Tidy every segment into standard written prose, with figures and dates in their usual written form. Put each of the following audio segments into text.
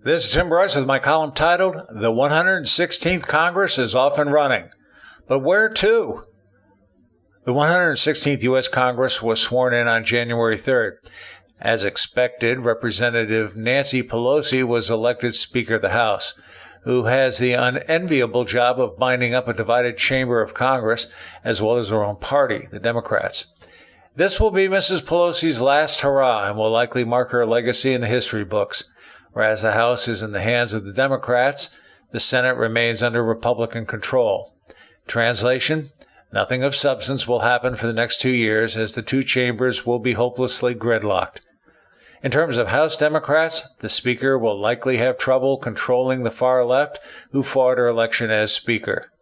This is Tim Bryce with my column titled, The 116th Congress is Off and Running. But where to? The 116th U.S. Congress was sworn in on January 3rd. As expected, Representative Nancy Pelosi was elected Speaker of the House, who has the unenviable job of binding up a divided chamber of Congress, as well as her own party, the Democrats. This will be Mrs. Pelosi's last hurrah and will likely mark her legacy in the history books. Whereas the House is in the hands of the Democrats, the Senate remains under Republican control. Translation: nothing of substance will happen for the next 2 years, as the two chambers will be hopelessly gridlocked. In terms of House Democrats, the Speaker will likely have trouble controlling the far left, who fought her election as Speaker.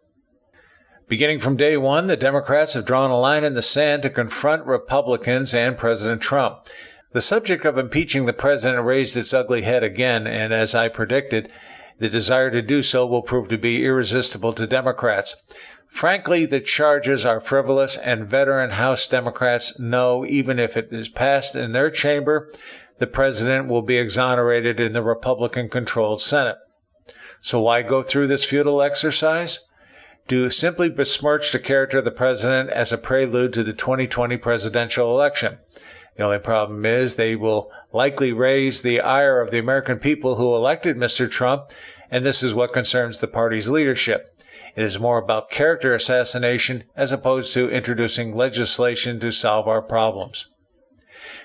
Beginning from day one, the Democrats have drawn a line in the sand to confront Republicans and President Trump. The subject of impeaching the president raised its ugly head again, and as I predicted, the desire to do so will prove to be irresistible to Democrats. Frankly, the charges are frivolous, and veteran House Democrats know even if it is passed in their chamber, the president will be exonerated in the Republican-controlled Senate. So why go through this futile exercise? To simply besmirch the character of the president as a prelude to the 2020 presidential election. The only problem is they will likely raise the ire of the American people who elected Mr. Trump, and this is what concerns the party's leadership. It is more about character assassination as opposed to introducing legislation to solve our problems.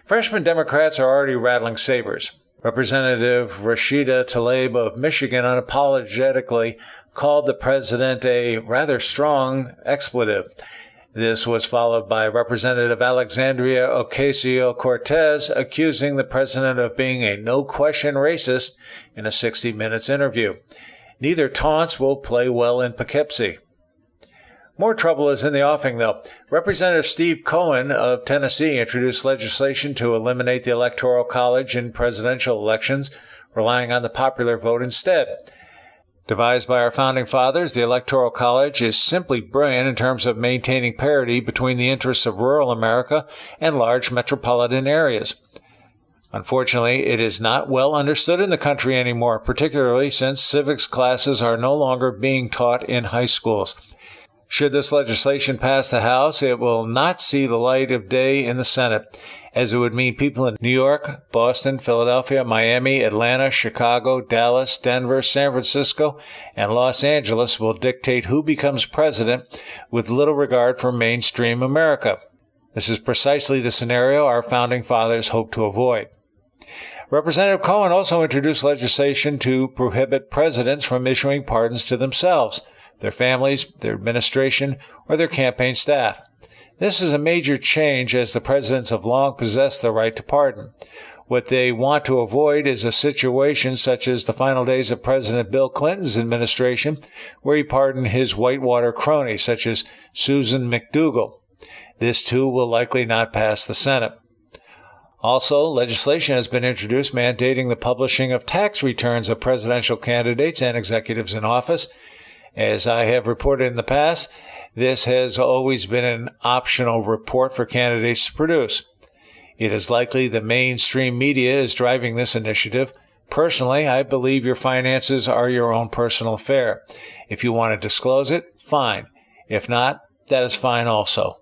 Freshman Democrats are already rattling sabers. Representative Rashida Tlaib of Michigan unapologetically called the president a rather strong expletive. This was followed by Representative Alexandria Ocasio-Cortez accusing the president of being a no-question racist in a 60 Minutes interview. Neither taunts will play well in Poughkeepsie. More trouble is in the offing, though. Representative Steve Cohen of Tennessee introduced legislation to eliminate the Electoral College in presidential elections, relying on the popular vote instead. Devised by our founding fathers, the Electoral College is simply brilliant in terms of maintaining parity between the interests of rural America and large metropolitan areas. Unfortunately, it is not well understood in the country anymore, particularly since civics classes are no longer being taught in high schools. Should this legislation pass the House, it will not see the light of day in the Senate, as it would mean people in New York, Boston, Philadelphia, Miami, Atlanta, Chicago, Dallas, Denver, San Francisco, and Los Angeles will dictate who becomes president with little regard for mainstream America. This is precisely the scenario our founding fathers hoped to avoid. Representative Cohen also introduced legislation to prohibit presidents from issuing pardons to themselves, their families, their administration, or their campaign staff. This is a major change, as the presidents have long possessed the right to pardon. What they want to avoid is a situation such as the final days of President Bill Clinton's administration, where he pardoned his whitewater cronies, such as Susan McDougal. This, too, will likely not pass the Senate. Also, legislation has been introduced mandating the publishing of tax returns of presidential candidates and executives in office. As I have reported in the past, this has always been an optional report for candidates to produce. It is likely the mainstream media is driving this initiative. Personally, I believe your finances are your own personal affair. If you want to disclose it, fine. If not, that is fine also.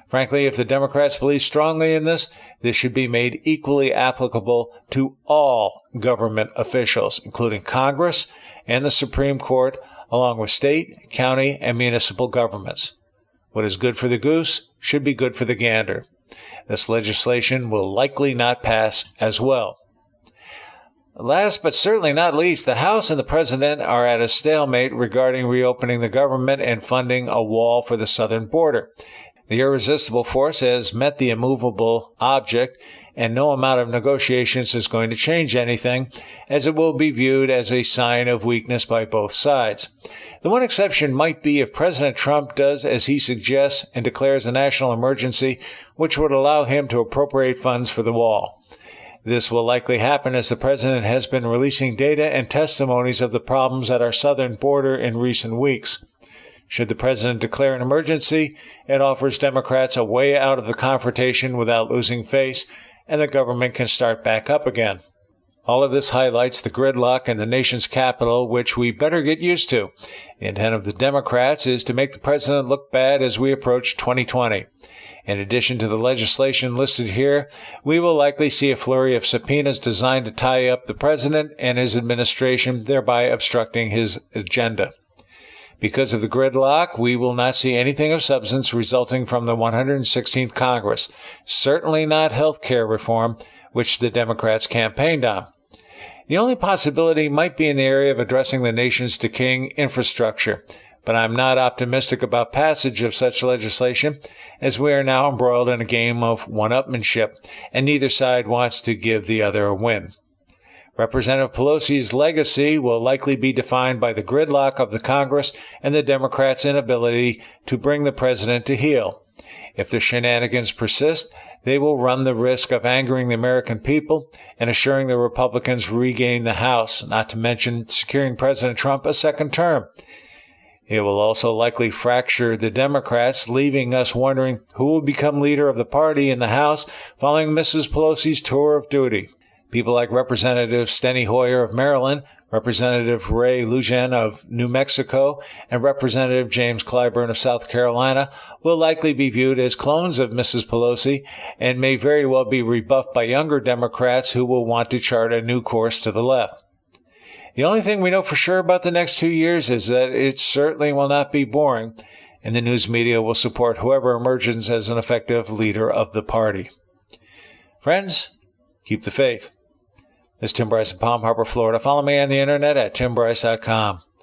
Frankly, if the Democrats believe strongly in this should be made equally applicable to all government officials, including Congress and the Supreme Court, along with state, county, and municipal governments. What is good for the goose should be good for the gander. This legislation will likely not pass as well. Last but certainly not least, the House and the President are at a stalemate regarding reopening the government and funding a wall for the southern border. The irresistible force has met the immovable object, and no amount of negotiations is going to change anything, as it will be viewed as a sign of weakness by both sides. The one exception might be if President Trump does as he suggests and declares a national emergency, which would allow him to appropriate funds for the wall. This will likely happen as the president has been releasing data and testimonies of the problems at our southern border in recent weeks. Should the president declare an emergency, it offers Democrats a way out of the confrontation without losing face, and the government can start back up again. All of this highlights the gridlock in the nation's capital, which we better get used to. The intent of the Democrats is to make the president look bad as we approach 2020. In addition to the legislation listed here, we will likely see a flurry of subpoenas designed to tie up the president and his administration, thereby obstructing his agenda. Because of the gridlock, we will not see anything of substance resulting from the 116th Congress, certainly not health care reform, which the Democrats campaigned on. The only possibility might be in the area of addressing the nation's decaying infrastructure, but I'm not optimistic about passage of such legislation, as we are now embroiled in a game of one-upmanship, and neither side wants to give the other a win. Representative Pelosi's legacy will likely be defined by the gridlock of the Congress and the Democrats' inability to bring the president to heel. If the shenanigans persist, they will run the risk of angering the American people and assuring the Republicans regain the House, not to mention securing President Trump a second term. It will also likely fracture the Democrats, leaving us wondering who will become leader of the party in the House following Mrs. Pelosi's tour of duty. People like Representative Steny Hoyer of Maryland, Representative Ray Lujan of New Mexico, and Representative James Clyburn of South Carolina will likely be viewed as clones of Mrs. Pelosi and may very well be rebuffed by younger Democrats who will want to chart a new course to the left. The only thing we know for sure about the next 2 years is that it certainly will not be boring, and the news media will support whoever emerges as an effective leader of the party. Friends, keep the faith. This is Tim Bryce in Palm Harbor, Florida. Follow me on the internet at timbryce.com.